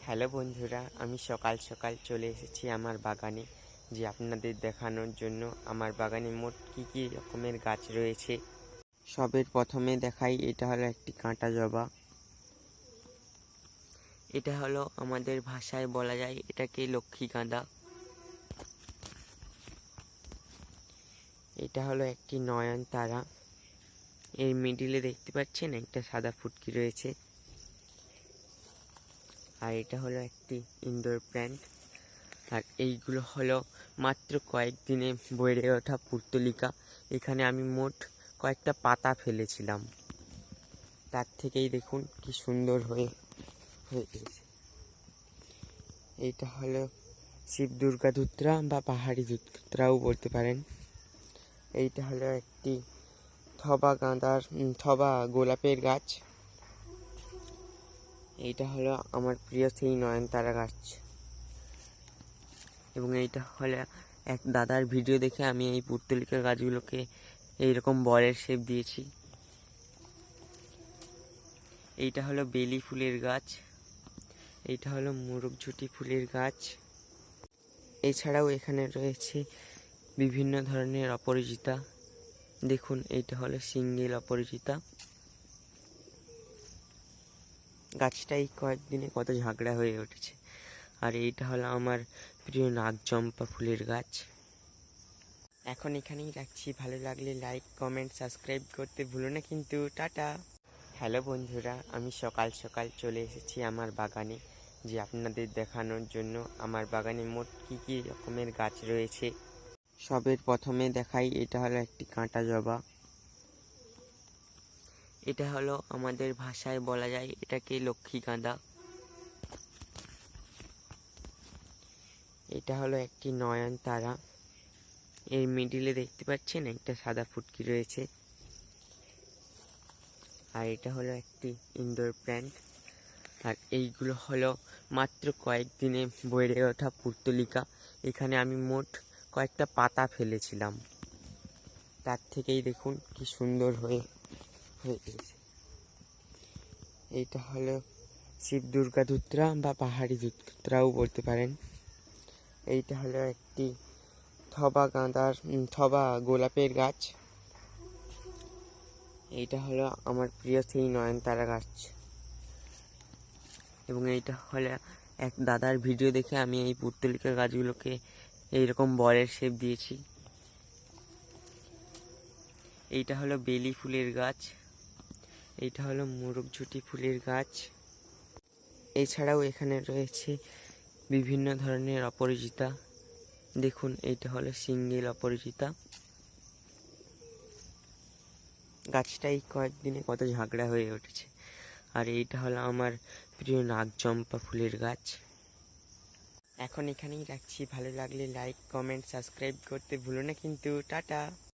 Hello বন্ধুরা, আমি সকাল সকাল চলে এসেছি আমার বাগানে যে আপনাদের দেখানোর জন্য আমার বাগানে মোট কী রকমের গাছ রয়েছে। সবের প্রথমে দেখাই, এটা হলো একটি কাঁটা জবা। এটা হলো আমাদের ভাষায় বলা যায় এটাকে লক্ষ্মী গাঁদা। এটা হলো একটি নয়নতারা। এর মিডিলে দেখতে পাচ্ছেন একটা সাদা ফুটকি রয়েছে। আর এটা হলো একটি ইনডোর প্ল্যান্ট। আর এইগুলো হলো মাত্র কয়েকদিনে বেড়ে ওঠা পুর্তলিকা। এখানে আমি মোট কয়েকটা পাতা ফেলেছিলাম, তার থেকেই দেখুন কি সুন্দর হয়ে গেছে। এইটা হলো শিব দুর্গা ধুত্রা বা পাহাড়ি ধুত্রাও বলতে পারেন। এইটা হলো একটি থবা গোলাপের গাছ। এইটা হলো আমার প্রিয় সেই নয়নতারা গাছ। এবং এইটা হলো এক দাদার ভিডিও দেখে আমি এই পুর্তলিকা গাছগুলোকে এইরকম বলের শেপ দিয়েছি। এইটা হলো বেলি ফুলের গাছ। এইটা হলো মোরগঝুটি ফুলের গাছ। এছাড়াও এখানে রয়েছে বিভিন্ন ধরনের অপরাজিতা। দেখুন, এইটা হলো সিঙ্গেল অপরাজিতা। গাছটাই কয়েকদিনে কত ঝাঁকড়া হয়ে উঠেছে। আর এইটা হলো আমার প্রিয় নাগচম্পা ফুলের গাছ। এখন এখানেই রাখছি, ভালো লাগলে লাইক, কমেন্ট, সাবস্ক্রাইব করতে ভুলো না কিন্তু। টাটা। হ্যালো বন্ধুরা, আমি সকাল সকাল চলে এসেছি আমার বাগানে যে আপনাদের দেখানোর জন্য আমার বাগানে মোট কী রকমের গাছ রয়েছে। সবের প্রথমে দেখাই, এটা হলো একটি কাঁটা জবা। এটা হলো আমাদের ভাষায় বলা যায় এটাকে লক্ষ্মী গাঁদা। এটা হলো একটি নয়নতারা। এর মিডিলে দেখতে পাচ্ছেন একটা সাদা ফুটকি রয়েছে। আর এটা হলো একটি ইনডোর প্ল্যান্ট। আর এইগুলো হলো মাত্র কয়েকদিনে বেড়ে ওঠা পুর্তলিকা। এখানে আমি মোট কয়েকটা পাতা ফেলেছিলাম, তার থেকেই দেখুন কি সুন্দর হয়ে গেছে। এইটা হলো শিব দুর্গা ধুত্রা বা পাহাড়ি ধুত্রাও বলতে পারেন। এইটা হলো একটি থবা গোলাপের গাছ। এইটা হলো আমার প্রিয় সেই নয়নতারা গাছ। এবং এইটা হলো এক দাদার ভিডিও দেখে আমি এই পুর্তলিকা গাছগুলোকে এইরকম বলের শেপ দিয়েছি। এইটা হলো বেলি ফুলের গাছ। এইটা হলো মোরগঝুটি ফুলের গাছ। এছাড়াও এখানে রয়েছে বিভিন্ন ধরনের অপরাজিতা। দেখুন, এইটা হলো সিঙ্গেল অপরাজিতা। গাছটাই কয়েকদিনে কত ঝাঁকড়া হয়ে উঠেছে। আর এইটা হলো আমার প্রিয় নাগচম্পা ফুলের গাছ। এখন এখানেই রাখছি, ভালো লাগলে লাইক, কমেন্ট, সাবস্ক্রাইব করতে ভুলো না কিন্তু। টাটা।